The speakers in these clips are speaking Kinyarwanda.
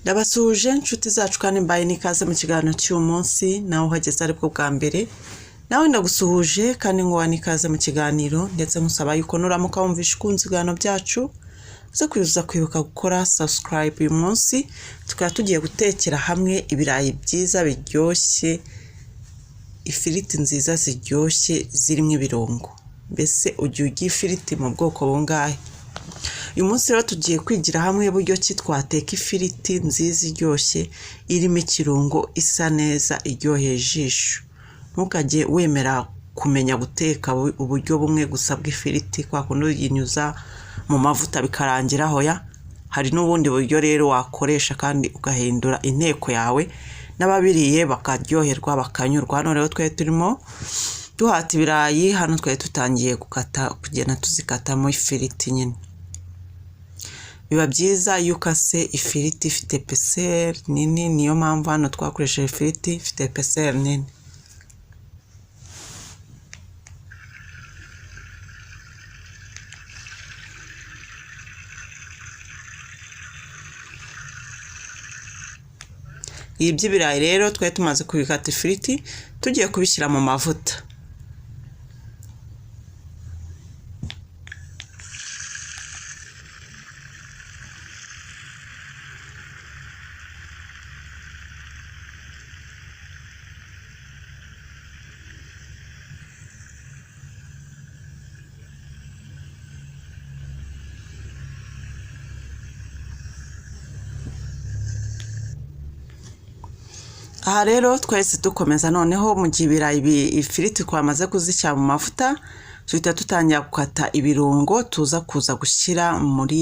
Ndabasuhuje inshuti zacu kandi mbaye nikaze mu kiganiro cy'uyu munsi nawe uhageze aribwo bwa mbere nawe ndagusuhuje kandi ngo wanikaze mu kiganiro ndetse musaba yuko nuramuka wumvisha ukunze ibiganiro byacu uze kwibuka gukora subscribe uyu munsi tukaba tugiye gutekera hamwe ibirayi byiza biryoshye ifiriti nziza ziryoshye zirimo ibirungo mbese ujye urya ifiriti mu bwoko bungahe. Uyu munsi rero tugiye kwigira hamwe uburyo ki twateka ifiriti nziza iryoshye irimo ikirungo isa neza iryoheye ijisho. Ntukajye wemera kumenya guteka uburyo bumwe gusa bw'ifiriti kwa kundi uyinyuza mu mavuta bikarangira hoya. Hari n'ubundi buryo rero wakoresha kandi ugahindura inteko yawe n'ababiriye bakaryoherwa bakanyurwa. Hano rero twe turimo duhata ibirayi, hano twe tutangiye gukata kugenda tuzikatamo ifiriti nyine. Biba byiza iyo ukase ifiriti ifite peseri nini, niyo mpamvu hano twakoresheje ifiriti ifite peseri nini. Ibi by'ibirayi rero twari tumaze kubikata ifiriti tugiye kubishyira mu mavuta. Aha rero twese dukomeza noneho mu gihe ibirayi ifiriti twamaze kuzishyira mu mavuta tuhita dutangira gukata ibirungo tuza kuza gushyira muri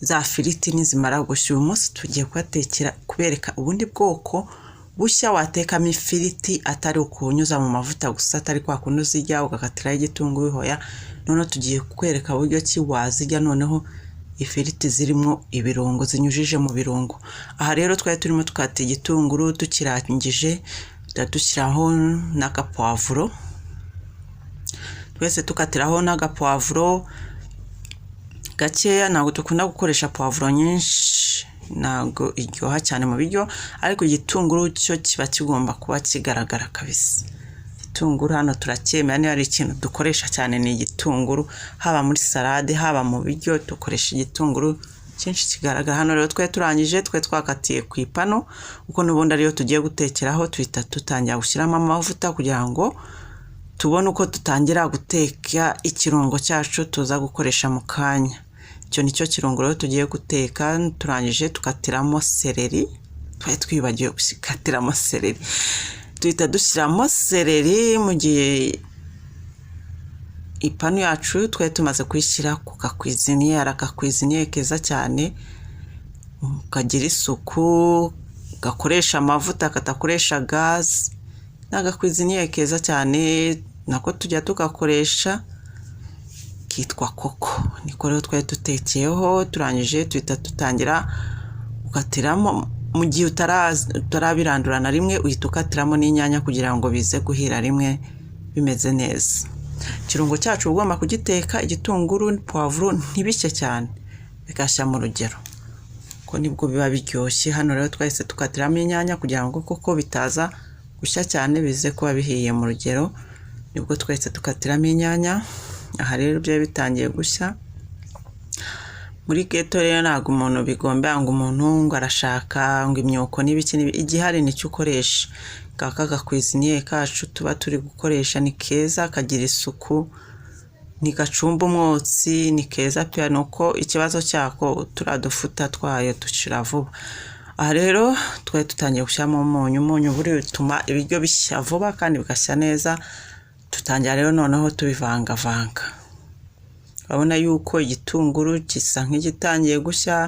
za firiti nizimara gushya. Uyu munsi tugiye kubereka ubundi bwoko bushya watekamo ifiriti atari ukunyuza mu mavuta gusa, atari kwa kundi uzijya ugakatiraho igitunguru hoya. Noneho tugiye kukwereka uburyo ki wazijya noneho ifiriti zirimo ibirungo zinyujije mu birungo. Aha rero twari turimo tukata igitunguru tukirangije dushyiraho n'agapwavuro. Twese tukatiraho n'agapwavuro gakeya, ntabwo dukunda gukoresha pwavuro nyinshi, ntabwo iryoha cyane mu biryo, ariko igitunguru cyo kiba kigomba kuba kigaragara kabisa. Igitunguru hano turacyemera, niba ari ikintu dukoresha cyane ni igitunguru, haba muri salade haba mu biryo dukoresha igitunguru cyinshi kigaragara. Hano rero twe turangije twe twakatiye ku ipano kuko n'ubundi ariyo tugiye gutekeraho, tuhita dutangira gushyiramo amavuta kugira ngo tubone uko dutangira guteka ikirungo cyacu tuza gukoresha mu kanya. Icyo nicyo kirungo rero tugiye guteka. Turangije tukatiramo seleri, twari twibagiwe gukatiramo seleri. Tuhita dushyiramo seleri mu gihe ipanu yacu twari tumaze kuyishyira ku kakwiziniye. Akakwiziniye keza cyane kagira isuku, gakoresha amavuta kadakoresha gazi. N'agakwiziniye keza cyane nako tujya tugakoresha kitwa koko. Niko rero twari dutekeyeho. Turangije tuhita dutangira ukatiramo mu gihe utarabirandurana rimwe, uhita ukatiramo n'inyanya kugira ngo bize guhira rimwe bimeze neza. Ikirungo cyacu ugomba kugiteka igitunguru pwavuro ntibishye cyane, bigashya mu rugero ko nibwo biba biryoshye. Hano rero twahise tukatiramo inyanya kugira ngo koko bitaza gushya cyane, bize kuba bihiye mu rugero, nibwo twahise tukatiramo inyanya. Aha rero byari bitangiye gushya. Muri geto rero ntabwo umuntu bigomba ngo umuntu ngo arashaka ngo imyuko n'ibiki igihari nicyo ukoresha. Kaka gakwiziniye kacu tuba turi gukoresha ni keza, kagira isuku, ni gacumba umwotsi, ni keza pe. Nuko ikibazo cyako turadufuta twayo dushira vuba. Aha rero twari tutangiye gushyiramo umunyu buri bituma ibiryo bishya vuba kandi bigashya neza. Tutangira rero noneho tubivangavanga. Urabona yuko igitunguru gisa nk'igitangiye gushya,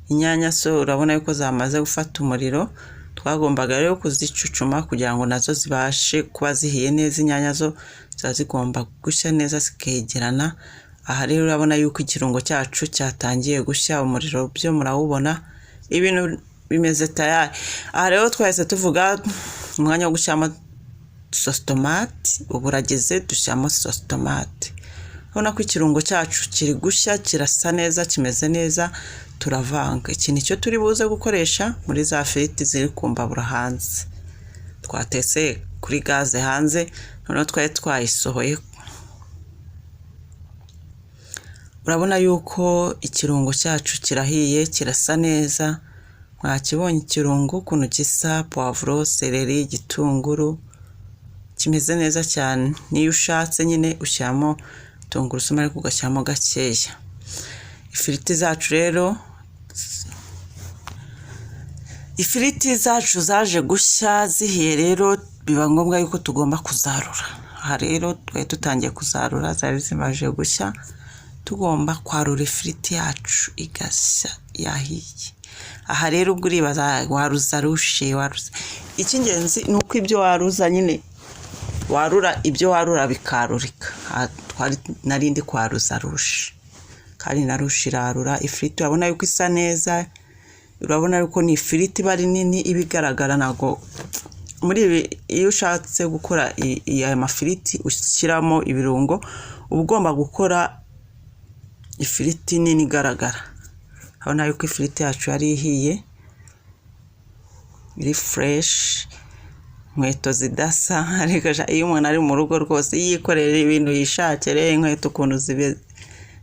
inyanya so urabona yuko zamaze gufata umuriro. Twagombaga rero kuzicucuma kugira ngo nazo zibashe kuba zihiye neza. Inyanya zo zigomba gushya neza zikegerana. Aha rero urabona yuko ikirungo cyacu cyatangiye gushya, umuriro byo murawubona, ibintu bimeze tayari. Aha rero twahise tuvuga umwanya wo gushyiramo sositomate. Ubu urageze dushyiramo sositomate. Urabona ko ikirungo cyacu kiri gushya, kirasa neza, kimeze neza. turavanga. Iki nicyo turi buze gukoresha muri za firiti ziri ku mbabura hanze. Twatetse kuri gaze hanze, noneho twari twayisohoye. Urabona yuko ikirungo cyacu kirahiye, kirasa neza. Mwakibonye ikirungo ukuntu gisa, poivro, seleri, igitunguru, kimeze neza cyane. Niyo ushatse nyine ushyiramo tungurusumu ariko ugashyiramo gakeya. Ifiriti zacu rero, ifiriti zacu zaje gushya zihiye rero, biba ngombwa yuko tugomba kuzarura. Aha rero twari dutangiye kuzarura, zari zimaze gushya, tugomba kwarura ifiriti yacu igashya yahiye. Aha rero ubwo uribaza waruza rushe, waruza. Icy'ingenzi ni uko ibyo waruza nyine warura, ibyo warura bikarurika. Twari narindi kwaruza rushe, kandi na rushe irarura. Ifiriti urabona yuko isa neza, urabona yuko ni ifiriti bari nini ibigaragara. Nago muri ibi iyo ushatse gukora aya mafiriti ushyiramo ibirungo, uba ugomba gukora ifiriti nini igaragara. Urabona yuko ifiriti yacu yari ihiye, iri fresh, inkweto zidasa. Ariko iyo umuntu ari mu rugo rwose yikorera ibintu yishakire, inkweto ukuntu zibe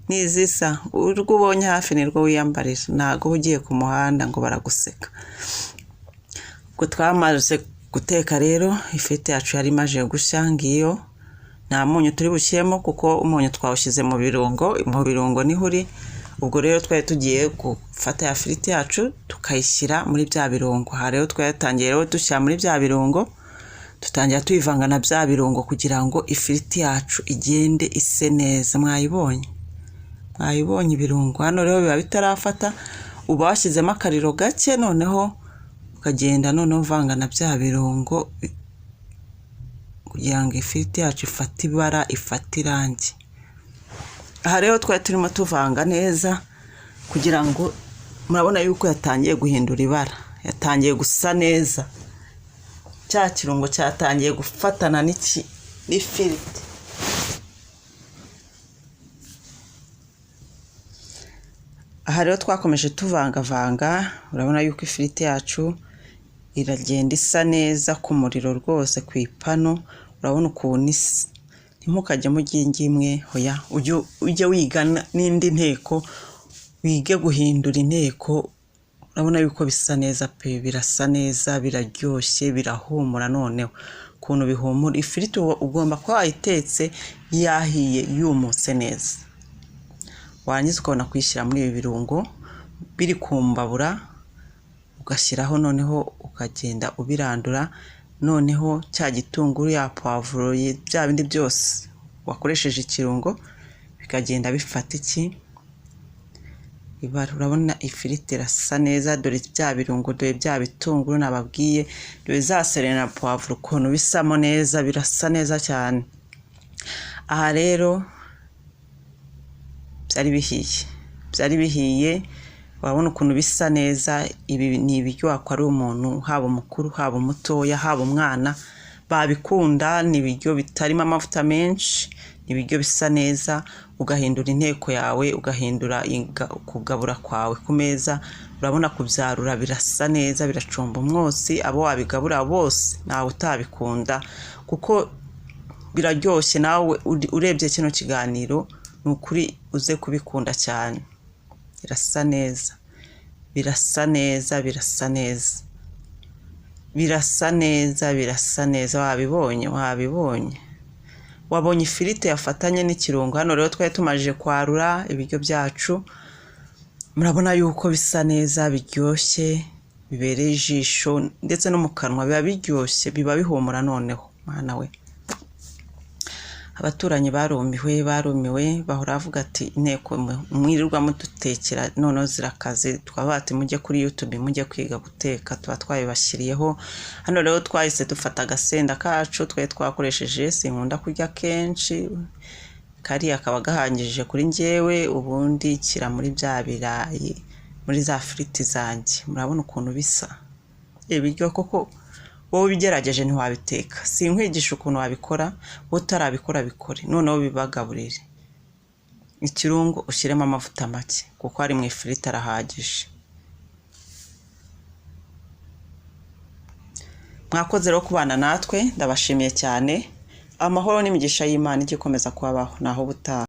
nizisa, urwo ubonye hafi nirwo wiyambarira, ntago ugiye ku muhanda ngo baraguseka. Ubwo twamaze guteka rero, ifiriti yacu yari imaze gushya ngiyo. Nta munyu turi bushyiremo kuko umunyu twawushyize mu birungo niho uri. Ubwo rero twari tugiye gufata ya firiti yacu tukayishyira muri bya birungo. Aha rero twatangiye rero dushyira muri bya birungo, tutangira tuyivanga na bya birungo kugira ngo ifiriti yacu igende ise neza. Mwayibonye ibirungo hano rero biba bitarafata, uba washyizemo akariro gake, noneho ukagenda noneho uvanga na bya birungo kugira ngo ifiriti yacu ifate ibara, ifate irangi. Aha rero twari turimo tuvanga neza kugira ngo murabona yuko yatangiye guhindura ibara, yatangiye gusa neza, cya kirungo cyatangiye gufatana n'ifiriti. Aha rero twakomeje tuvanga, urabona yuko ifiriti yacu iragenda isa neza ku muriro rwose, ku ipanu. Urabona ukuntu isa, ntimukajye mugingi imwe, hoya ujye wiga n'indi nteko, wige guhindura inteko. Urabona yuko bisa neza pe, birasa neza, biraryoshye, birahumura. Noneho ukuntu bihumura, ifiriti ugomba kuba wayitetse yahiye, yumutse neza. Warangiza ukabona kuyishyira muri ibi birungo biri ku mbabura, ugashyiraho, noneho ukagenda ubirandura. Noneho cya gitunguru, ya poivro, bya bindi byose wakoresheje ikirungo bikagenda bifata ibara. Urabona ifiriti irasa neza, dore bya birungo, dore bya bitunguru nababwiye, dore za seleri na poivro ukuntu bisamo neza, birasa neza cyane. Aha rero byari bihiye, urabona ukuntu bisa neza. Ibi ni ibiryo wakora umuntu, haba umukuru, haba umutoya, haba umwana, babikunda. Ni ibiryo bitarimo amavuta menshi, ni ibiryo bisa neza. Ugahindura inteko yawe, ugahindura kugabura kwawe ku meza. Urabona kubyarura birasa neza, biracumba umwotsi. Abo wabigabura bose nawe utabikunda kuko biraryoshye. Nawe urebye kino kiganiro ni ukuri uze kubikunda cyane. Birasa neza, birasa neza, birasa neza, birasa neza, birasa neza. Wabonye ifiriti yafatanye n'ikirungo. Hano rero twari tumaze kwarura ibiryo byacu, murabona yuko bisa neza, biryoshye, bibereye ijisho, ndetse no mu kanwa biba biryoshye, biba bihumura. Noneho mwana we, abaturanyi barumiwe, bahora bavuga ati inteko mwirirwa mudutekera noneho zirakaze. Twaba ati mujye kuri YouTube mujye kwiga guteka, tuba twabibashyiriyeho. Hano rero twahise dufata agasenda kacu twari twakoresheje, sinkunda kurya kenshi, kariya kaba gahangije kuri njyewe. Ubundi kira muri bya birayi, muri za firiti zanjye. Murabona ukuntu bisa ibiryo koko. Wowe ubigerageje ntiwabiteka, sinkwigisha ukuntu wabikora, wowe utarabikora bikore, noneho bibagaburire. ikirungo ushyiremo amavuta make kuko ari mu ifiriti arahagije. Mwakoze rero kubana natwe, ndabashimiye cyane. Amahoro n'imigisha y'Imana igikomeza kubaho naho ubutaha.